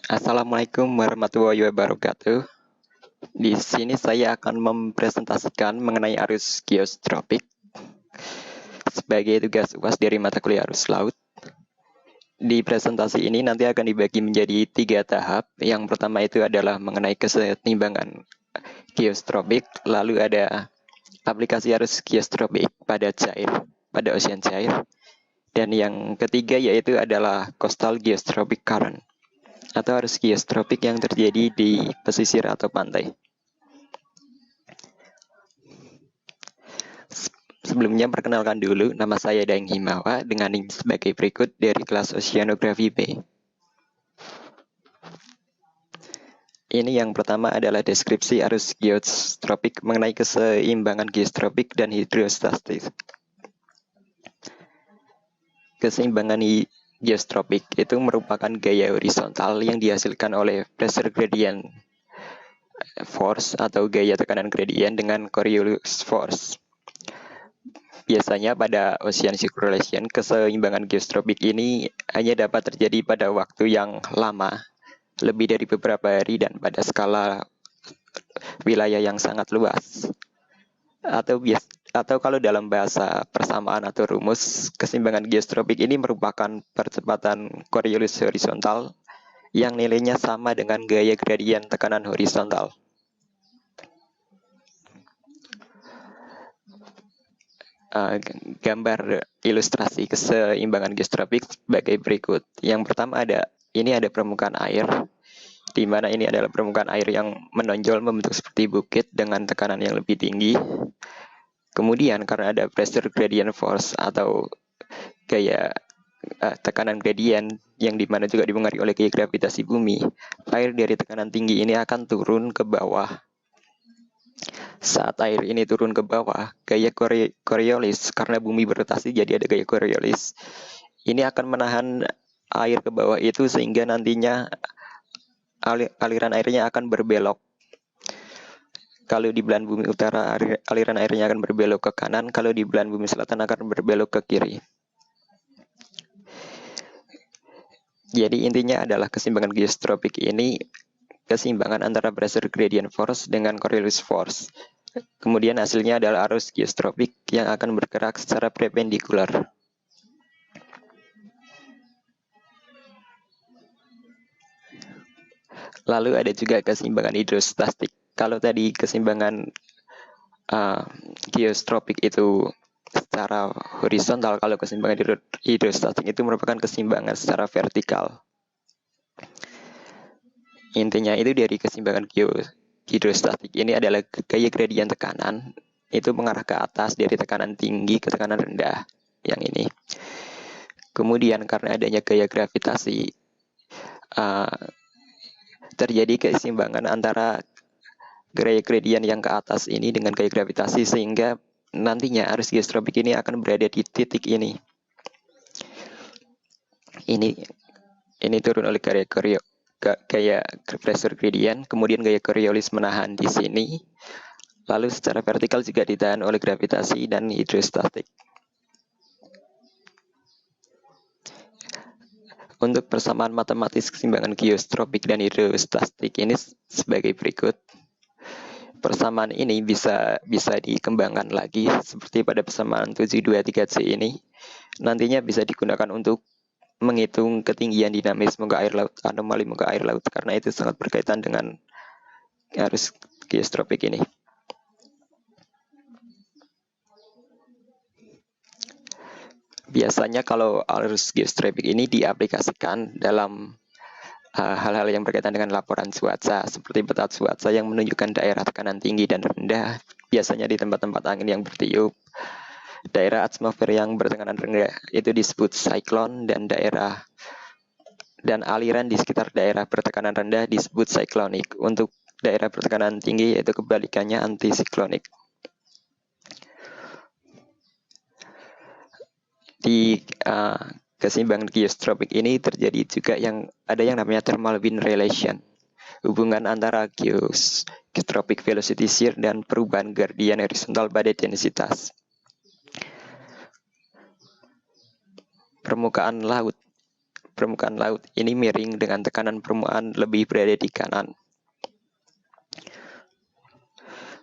Assalamualaikum warahmatullahi wabarakatuh. Di sini saya akan mempresentasikan mengenai arus geostropik sebagai tugas UAS dari mata kuliah arus laut. Di presentasi ini nanti akan dibagi menjadi 3 tahap. Yang pertama itu adalah mengenai keseimbangan geostropik, lalu ada aplikasi arus geostropik pada ocean cair, dan yang ketiga yaitu adalah coastal geostropik current atau arus geostropik yang terjadi di pesisir atau pantai. Sebelumnya perkenalkan dulu, nama saya Daeng Himawa dengan NIM sebagai berikut dari kelas Oceanografi B. Ini yang pertama adalah deskripsi arus geostropik mengenai keseimbangan geostropik dan hidrostatik. Keseimbangan geostropik itu merupakan gaya horizontal yang dihasilkan oleh pressure gradient force atau gaya tekanan gradient dengan Coriolis force. Biasanya pada ocean circulation, keseimbangan geostropik ini hanya dapat terjadi pada waktu yang lama, lebih dari beberapa hari dan pada skala wilayah yang sangat luas. Atau kalau dalam bahasa persamaan atau rumus, keseimbangan geostropik ini merupakan percepatan Coriolis horizontal yang nilainya sama dengan gaya gradien tekanan horizontal. Gambar ilustrasi keseimbangan geostropik sebagai berikut. Yang pertama ada permukaan air, di mana ini adalah permukaan air yang menonjol membentuk seperti bukit dengan tekanan yang lebih tinggi. Kemudian karena ada pressure gradient force atau gaya tekanan gradient yang dimana juga dipengaruhi oleh gaya gravitasi bumi, air dari tekanan tinggi ini akan turun ke bawah. Saat air ini turun ke bawah, gaya Coriolis, karena bumi berotasi jadi ada gaya Coriolis, ini akan menahan air ke bawah itu sehingga nantinya aliran airnya akan berbelok. Kalau di belahan bumi utara, aliran airnya akan berbelok ke kanan. Kalau di belahan bumi selatan akan berbelok ke kiri. Jadi intinya adalah keseimbangan geostropik ini keseimbangan antara pressure gradient force dengan Coriolis force. Kemudian hasilnya adalah arus geostropik yang akan bergerak secara perpendikular. Lalu ada juga keseimbangan hidrostatik. Kalau tadi keseimbangan geostropik itu secara horizontal, kalau keseimbangan hidrostatik itu merupakan keseimbangan secara vertikal. Intinya itu dari keseimbangan hidrostatik ini adalah gaya gradien tekanan itu mengarah ke atas dari tekanan tinggi ke tekanan rendah, yang ini. Kemudian karena adanya gaya gravitasi, terjadi keseimbangan antara gaya gradien yang ke atas ini dengan gaya gravitasi, sehingga nantinya arus geostropik ini akan berada di titik ini. Ini turun oleh gaya pressure gradient, kemudian gaya Coriolis menahan di sini, lalu secara vertikal juga ditahan oleh gravitasi dan hidrostatik. Untuk persamaan matematis keseimbangan geostropik dan hidrostatik ini sebagai berikut. Persamaan ini bisa dikembangkan lagi seperti pada persamaan 723C ini. Nantinya bisa digunakan untuk menghitung ketinggian dinamis muka air laut, anomali muka air laut, karena itu sangat berkaitan dengan arus geostropik ini. Biasanya kalau arus geostropik ini diaplikasikan dalam hal-hal yang berkaitan dengan laporan cuaca, seperti peta cuaca yang menunjukkan daerah tekanan tinggi dan rendah, biasanya di tempat-tempat angin yang bertiup. Daerah atmosfer yang bertekanan rendah itu disebut siklon, dan aliran di sekitar daerah bertekanan rendah disebut siklonik. Untuk daerah bertekanan tinggi yaitu kebalikannya antisiklonik. Di keseimbangan geostropik ini terjadi juga yang namanya thermal wind relation, hubungan antara geostropik velocity shear dan perubahan gradien horizontal pada densitas permukaan laut. permukaan laut ini miring dengan tekanan permukaan lebih berada di kanan.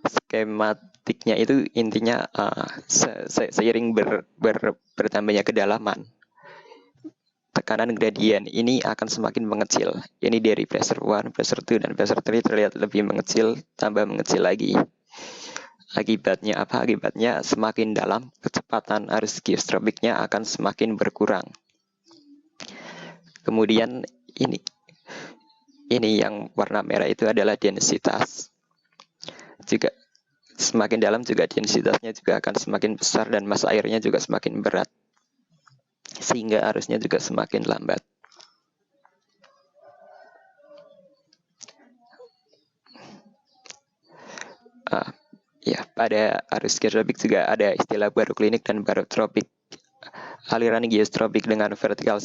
Skematiknya itu intinya seiring bertambahnya kedalaman, tekanan gradien ini akan semakin mengecil. Ini dari pressure 1, pressure 2, dan pressure 3 terlihat lebih mengecil, tambah mengecil lagi. Akibatnya apa? Akibatnya semakin dalam, kecepatan arus geostropiknya akan semakin berkurang. Kemudian ini yang warna merah itu adalah densitas. Juga semakin dalam juga densitasnya juga akan semakin besar dan massa airnya juga semakin berat, sehingga arusnya juga semakin lambat. Ya, pada arus geostropik juga ada istilah baroklinik dan barotropik. Aliran geostropik dengan vertical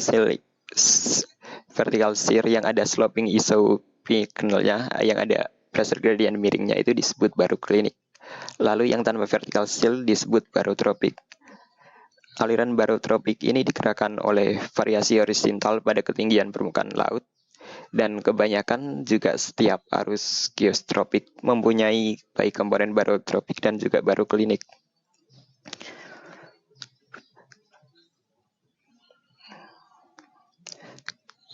shear yang ada sloping isopikenalnya, yang ada pressure gradient miringnya itu disebut baroklinik. Lalu yang tanpa vertical shear disebut barotropik. Aliran barotropik ini digerakkan oleh variasi horizontal pada ketinggian permukaan laut, dan kebanyakan juga setiap arus geostropik mempunyai baik komponen barotropik dan juga baroklinik.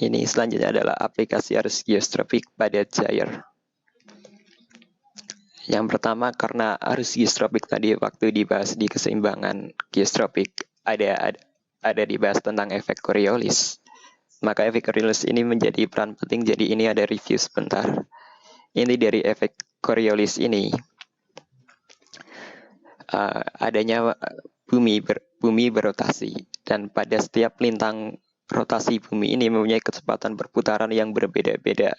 Ini selanjutnya adalah aplikasi arus geostropik pada gyre. Yang pertama, karena arus geostropik tadi waktu dibahas di keseimbangan geostropik ada dibahas tentang efek Coriolis. Maka efek Coriolis ini menjadi peran penting, jadi ini ada review sebentar. Ini dari efek Coriolis ini, adanya bumi berotasi, dan pada setiap lintang rotasi bumi ini mempunyai kecepatan perputaran yang berbeda-beda.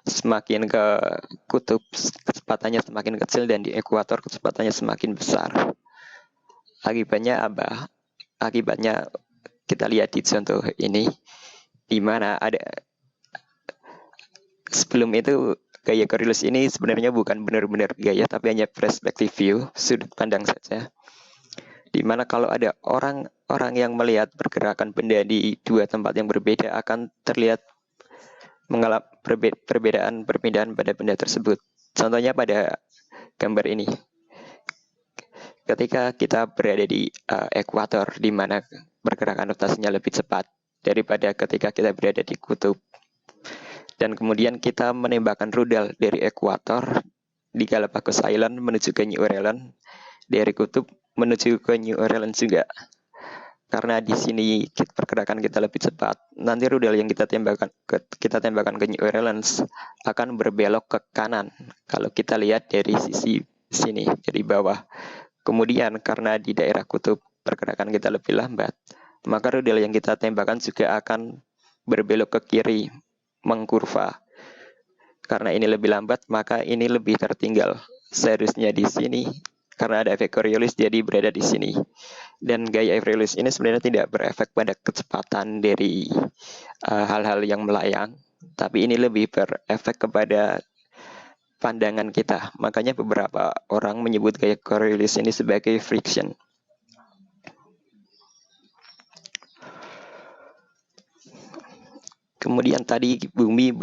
Semakin ke kutub kecepatannya semakin kecil, dan di ekuator kecepatannya semakin besar. Akibatnya apa? Akibatnya kita lihat di contoh ini, di mana ada sebelum itu gaya Coriolis ini sebenarnya bukan benar-benar gaya, tapi hanya perspective view, sudut pandang saja. Di mana kalau ada orang yang melihat pergerakan benda di dua tempat yang berbeda akan terlihat mengalami perbedaan pada benda tersebut. Contohnya pada gambar ini. Ketika kita berada di ekuator, di mana pergerakan rotasinya lebih cepat daripada ketika kita berada di kutub. Dan kemudian kita menembakkan rudal dari ekuator di Galapagos Island menuju ke New Orleans, dari kutub menuju ke New Orleans juga. Karena di sini pergerakan kita lebih cepat, nanti rudal yang kita tembakan ke New Orleans akan berbelok ke kanan kalau kita lihat dari sisi sini, dari bawah. Kemudian karena di daerah kutub pergerakan kita lebih lambat, maka rudal yang kita tembakan juga akan berbelok ke kiri, mengkurva. Karena ini lebih lambat, maka ini lebih tertinggal. Seharusnya di sini, karena ada efek Coriolis, jadi berada di sini. Dan gaya Coriolis ini sebenarnya tidak berefek pada kecepatan dari hal-hal yang melayang, tapi ini lebih berefek kepada pandangan kita. Makanya beberapa orang menyebut gaya Coriolis ini sebagai friction. Kemudian tadi bumi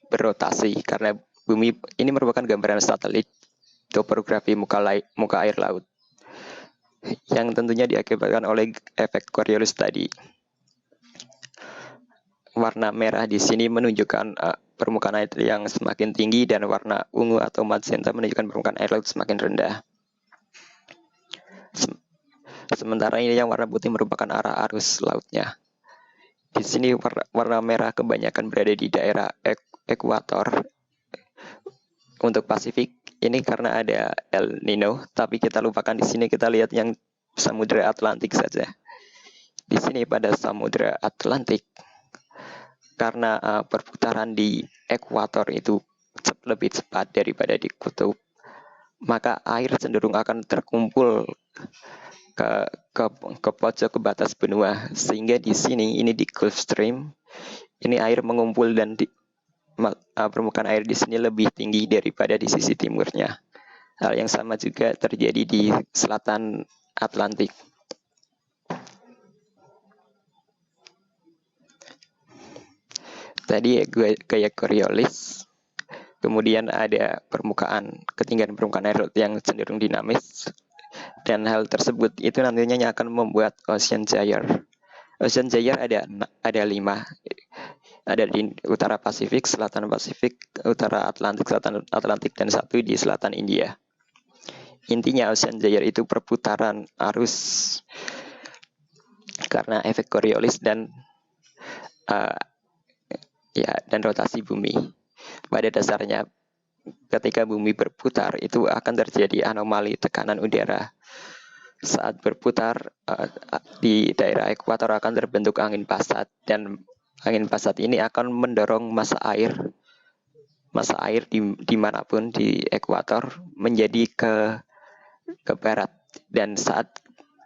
berotasi, karena bumi ini merupakan gambaran satelit topografi muka air laut yang tentunya diakibatkan oleh efek Coriolis tadi. Warna merah di sini menunjukkan permukaan air yang semakin tinggi, dan warna ungu atau magenta menunjukkan permukaan air laut semakin rendah. Sementara ini yang warna putih merupakan arah arus lautnya. Di sini warna merah kebanyakan berada di daerah ekuator. Untuk Pasifik ini karena ada El Nino, tapi kita lupakan di sini, kita lihat yang Samudra Atlantik saja. Di sini pada Samudra Atlantik, karena perputaran di ekuator itu lebih cepat daripada di kutub, maka air cenderung akan terkumpul ke pojok, ke batas benua, sehingga di sini ini di Gulf Stream ini air mengumpul, dan permukaan air di sini lebih tinggi daripada di sisi timurnya. Hal yang sama juga terjadi di selatan Atlantik. Tadi gaya Coriolis, kemudian ada ketinggian permukaan air laut yang cenderung dinamis, dan hal tersebut itu nantinya akan membuat ocean gyre. Ocean gyre ada 5, ada di utara Pasifik, selatan Pasifik, utara Atlantik, selatan Atlantik, dan 1 di selatan India. Intinya ocean gyre itu perputaran arus karena efek Coriolis dan dan rotasi bumi. Pada dasarnya ketika bumi berputar itu akan terjadi anomali tekanan udara. Saat berputar di daerah ekuator akan terbentuk angin pasat, dan angin pasat ini akan mendorong massa air dimanapun di ekuator menjadi ke barat, dan saat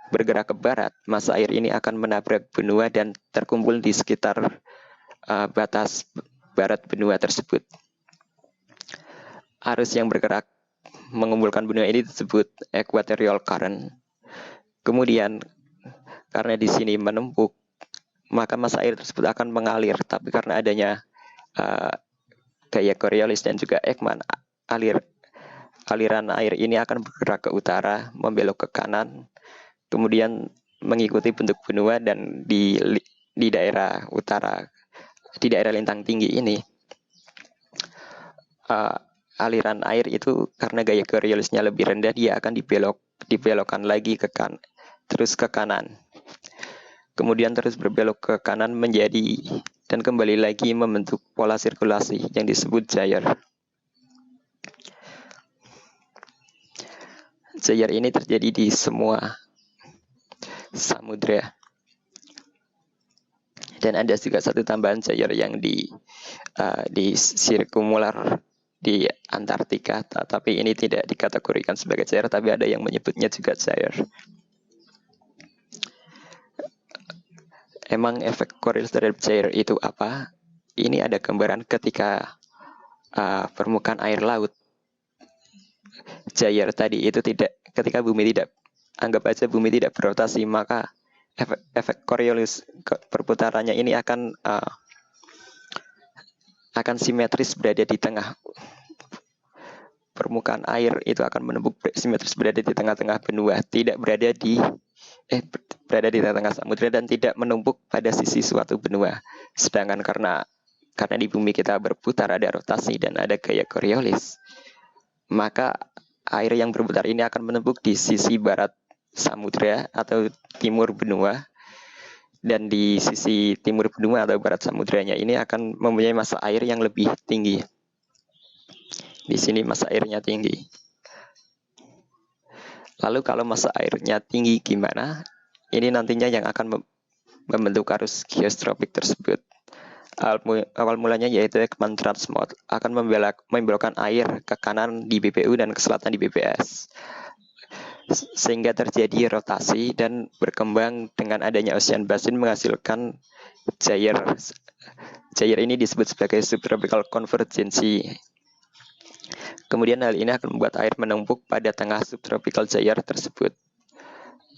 bergerak ke barat massa air ini akan menabrak benua dan terkumpul di sekitar batas barat benua tersebut. Arus yang bergerak mengumpulkan benua ini disebut equatorial current. Kemudian karena di sini menumpuk, maka massa air tersebut akan mengalir. Tapi karena adanya gaya Coriolis dan juga Ekman, aliran air ini akan bergerak ke utara, membelok ke kanan, kemudian mengikuti bentuk benua, dan di daerah utara, di daerah lintang tinggi ini, aliran air itu karena gaya Coriolisnya lebih rendah, dia akan dibelokkan lagi terus ke kanan. Kemudian terus berbelok ke kanan dan kembali lagi membentuk pola sirkulasi yang disebut gyre. Gyre ini terjadi di semua samudra. Dan ada juga satu tambahan gyre yang di sirkumular di Antartika, tapi ini tidak dikategorikan sebagai gyre, tapi ada yang menyebutnya juga gyre. Emang efek Coriolis terhadap gyre itu apa? Ini ada gambaran ketika permukaan air laut gyre tadi itu ketika bumi anggap aja bumi tidak berotasi, maka efek Coriolis perputarannya ini akan simetris berada di tengah. Permukaan air itu akan menembus simetris berada di tengah-tengah benua, tidak berada di tengah-tengah samudra dan tidak menumpuk pada sisi suatu benua. Sedangkan karena di bumi kita berputar, ada rotasi dan ada gaya Coriolis, maka air yang berputar ini akan menumpuk di sisi barat samudra atau timur benua, dan di sisi timur benua atau barat samudranya ini akan mempunyai massa air yang lebih tinggi. Di sini massa airnya tinggi. Lalu kalau massa airnya tinggi gimana? Ini nantinya yang akan membentuk arus geostropik tersebut. Awal mulanya yaitu Ekman Transmode akan membelokkan air ke kanan di BPU dan ke selatan di BPS, sehingga terjadi rotasi dan berkembang dengan adanya ocean basin menghasilkan gyre. Gyre ini disebut sebagai subtropical convergency. Kemudian hal ini akan membuat air menumpuk pada tengah subtropical gyre tersebut.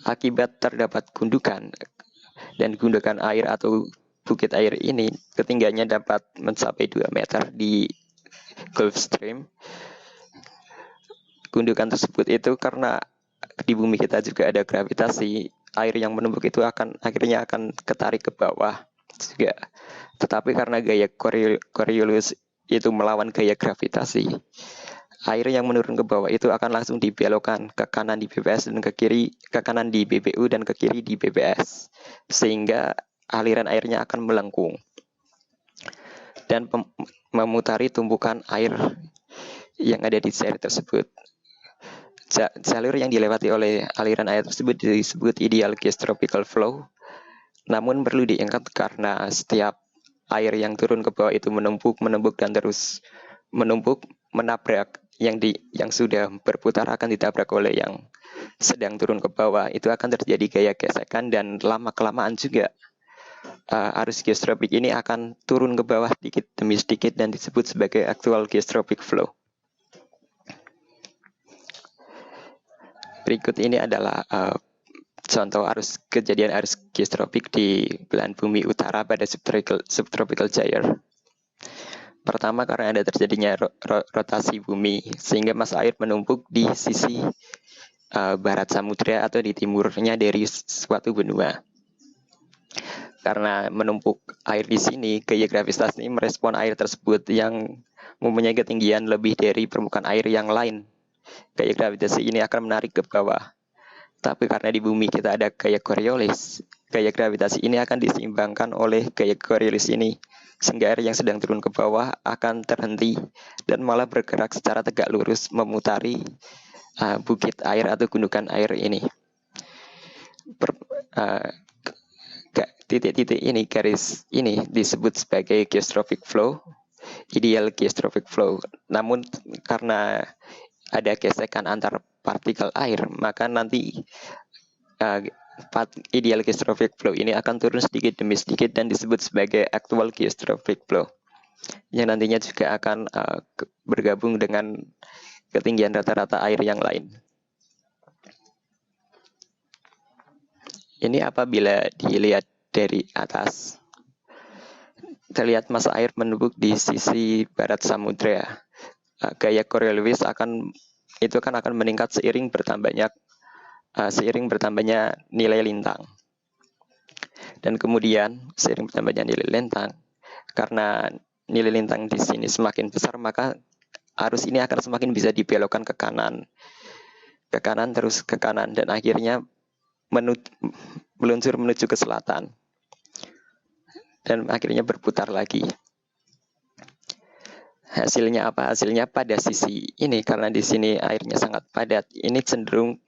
Akibat terdapat gundukan, dan gundukan air atau bukit air ini ketinggiannya dapat mencapai 2 meter di Gulf Stream. Gundukan tersebut itu karena di bumi kita juga ada gravitasi, air yang menumpuk itu akhirnya akan ketarik ke bawah juga. Tetapi karena gaya Coriolis itu melawan gaya gravitasi, air yang menurun ke bawah itu akan langsung dibelokkan ke kanan di BPS dan ke kanan di BPU dan ke kiri di BPS, sehingga aliran airnya akan melengkung dan memutari tumpukan air yang ada di gyre tersebut. Jalur yang dilewati oleh aliran air tersebut disebut ideal geostropical flow. Namun perlu diingat karena setiap air yang turun ke bawah itu menumpuk dan terus menumpuk, menabrak yang sudah berputar akan ditabrak oleh yang sedang turun ke bawah. Itu akan terjadi gaya gesekan, dan lama-kelamaan juga arus geostropik ini akan turun ke bawah sedikit demi sedikit dan disebut sebagai actual geostropic flow. Berikut ini adalah contoh kejadian arus geostropik di belahan bumi utara pada subtropical gyre. Pertama, karena ada terjadinya rotasi bumi, sehingga massa air menumpuk di sisi barat samudra atau di timurnya dari suatu benua. Karena menumpuk air di sini, gaya gravitasi merespon air tersebut yang mempunyai ketinggian lebih dari permukaan air yang lain. Gaya gravitasi ini akan menarik ke bawah. Tapi karena di bumi kita ada gaya Coriolis, gaya gravitasi ini akan diseimbangkan oleh gaya Coriolis ini, sehingga air yang sedang turun ke bawah akan terhenti dan malah bergerak secara tegak lurus memutari bukit air atau gundukan air ini. Titik-titik ini, garis ini disebut sebagai geostrophic flow, ideal geostrophic flow. Namun karena ada gesekan antar partikel air, maka nanti ideal geostrophic flow ini akan turun sedikit demi sedikit dan disebut sebagai actual geostrophic flow, yang nantinya juga akan bergabung dengan ketinggian rata-rata air yang lain. Ini apabila dilihat dari atas, terlihat massa air menumpuk di sisi barat samudra. Gaya Coriolis akan meningkat seiring bertambahnya nilai lintang. Dan kemudian seiring bertambahnya nilai lintang, karena nilai lintang di sini semakin besar, maka arus ini akan semakin bisa dibelokkan ke kanan terus ke kanan, dan akhirnya meluncur menuju ke selatan dan akhirnya berputar lagi. Hasilnya apa? Hasilnya pada sisi ini, karena di sini airnya sangat padat, ini cenderung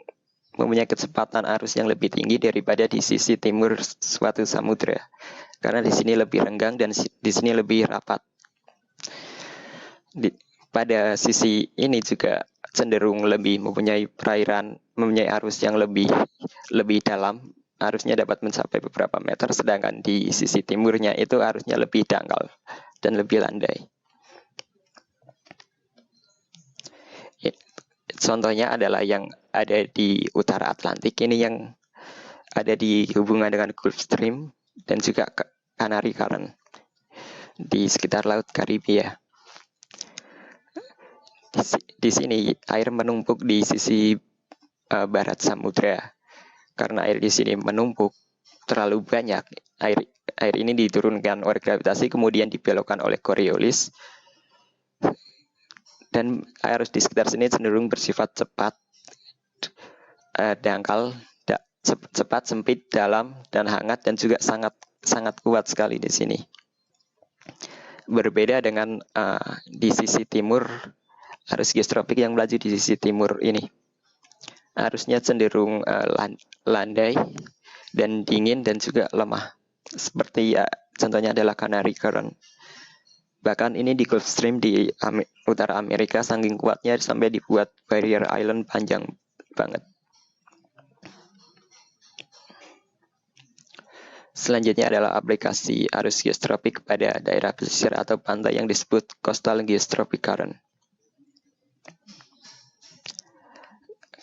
mempunyai kecepatan arus yang lebih tinggi daripada di sisi timur suatu samudra, karena di sini lebih renggang dan di sini lebih rapat. Pada sisi ini juga cenderung lebih mempunyai arus yang lebih dalam, arusnya dapat mencapai beberapa meter, sedangkan di sisi timurnya itu arusnya lebih dangkal dan lebih landai. Contohnya adalah yang ada di utara Atlantik, ini yang ada di hubungan dengan Gulf Stream dan juga Canary Current di sekitar Laut Karibia. Di sini air menumpuk di sisi barat samudra. Karena air di sini menumpuk terlalu banyak, air ini diturunkan oleh gravitasi, kemudian dibelokkan oleh Coriolis, dan arus di sekitar sini cenderung bersifat cepat, dangkal, cepat, sempit, dalam, dan hangat, dan juga sangat kuat sekali di sini. Berbeda dengan di sisi timur, arus geostropik yang melaju di sisi timur ini, arusnya cenderung landai dan dingin dan juga lemah. Seperti contohnya adalah Canary Current. Bahkan ini di Gulf Stream di utara Amerika, saking kuatnya sampai dibuat barrier island panjang banget. Selanjutnya adalah aplikasi arus geostropik pada daerah pesisir atau pantai yang disebut coastal geostrophic current.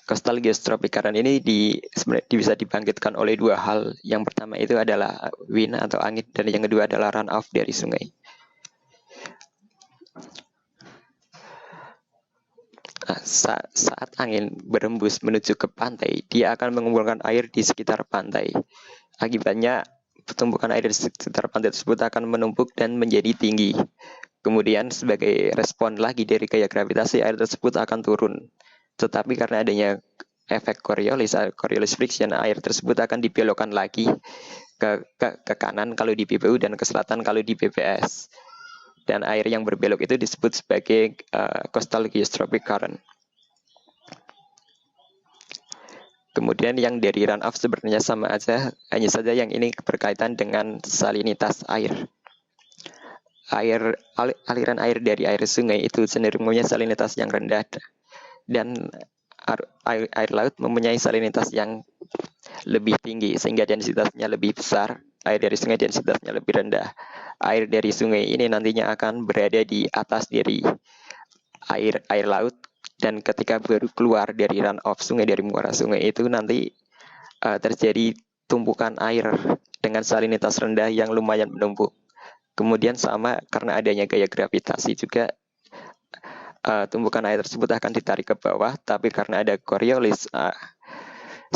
Coastal geostrophic current ini bisa dibangkitkan oleh dua hal. Yang pertama itu adalah wind atau angin, dan yang kedua adalah runoff dari sungai. Saat angin berembus menuju ke pantai, dia akan mengumpulkan air di sekitar pantai. Akibatnya, tumpukan air di sekitar pantai tersebut akan menumpuk dan menjadi tinggi. Kemudian, sebagai respon lagi dari gaya gravitasi, air tersebut akan turun. Tetapi karena adanya efek Coriolis friction, air tersebut akan dibelokkan lagi ke kanan kalau di BPU dan ke selatan kalau di BPS. Dan air yang berbelok itu disebut sebagai coastal geostrophic current. Kemudian yang dari runoff sebenarnya sama aja, hanya saja yang ini berkaitan dengan salinitas air. Aliran air dari air sungai itu cenderung mempunyai salinitas yang rendah, dan air laut mempunyai salinitas yang lebih tinggi sehingga densitasnya lebih besar. Air dari sungai densitasnya lebih rendah. Air dari sungai ini nantinya akan berada di atas dari air laut, dan ketika baru keluar dari runoff sungai, dari muara sungai itu nanti terjadi tumpukan air dengan salinitas rendah yang lumayan menumpuk. Kemudian sama karena adanya gaya gravitasi juga tumbukan air tersebut akan ditarik ke bawah, tapi karena ada Coriolis,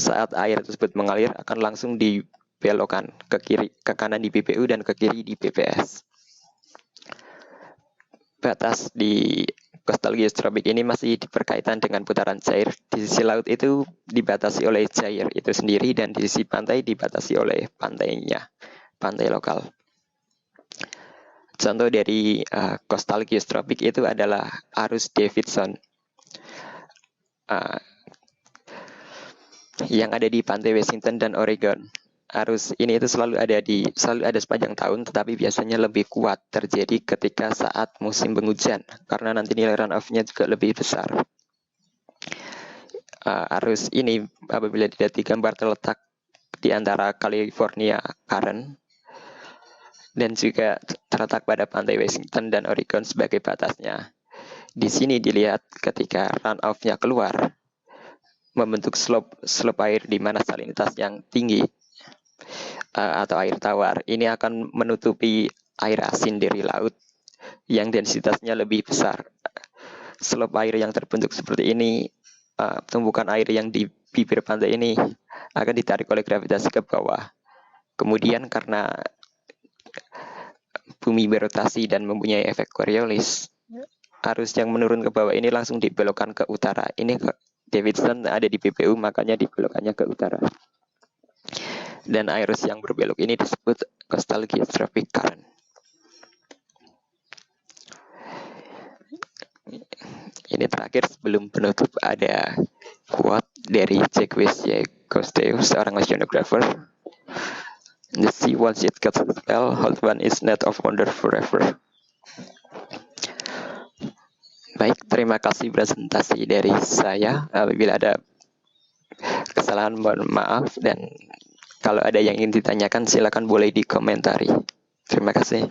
saat air tersebut mengalir akan langsung dibelokkan ke kiri, ke kanan di BPU dan ke kiri di BPS. Batas di coastal geostrophic ini masih berkaitan dengan putaran cair. Di sisi laut itu dibatasi oleh cair itu sendiri, dan di sisi pantai dibatasi oleh pantainya, pantai lokal. Contoh dari coastal geostrophic itu adalah arus Davidson yang ada di pantai Washington dan Oregon. Arus ini itu selalu ada sepanjang tahun, tetapi biasanya lebih kuat terjadi ketika saat musim penghujan karena nanti nilai runoff-nya juga lebih besar. Arus ini apabila tidak digambar terletak di antara California Current dan juga terletak pada pantai Washington dan Oregon sebagai batasnya. Di sini dilihat ketika runoff-nya keluar, membentuk slope air di mana salinitas yang tinggi atau air tawar. Ini akan menutupi air asin dari laut yang densitasnya lebih besar. Slope air yang terbentuk seperti ini, tumbukan air yang di bibir pantai ini akan ditarik oleh gravitasi ke bawah. Kemudian karena bumi berotasi dan mempunyai efek Coriolis, arus yang menurun ke bawah ini langsung dibelokkan ke utara. Ini Davidson ada di BPU, makanya dibelokkannya ke utara. Dan arus yang berbelok ini disebut coastal geostrophic current. Ini terakhir sebelum penutup ada quote dari Jacques Cousteau, seorang oceanographer. The sea once it gets a spell, hold one is net of wonder forever. Baik, terima kasih presentasi dari saya. Apabila ada kesalahan mohon maaf, dan kalau ada yang ingin ditanyakan silakan boleh dikomentari. Terima kasih.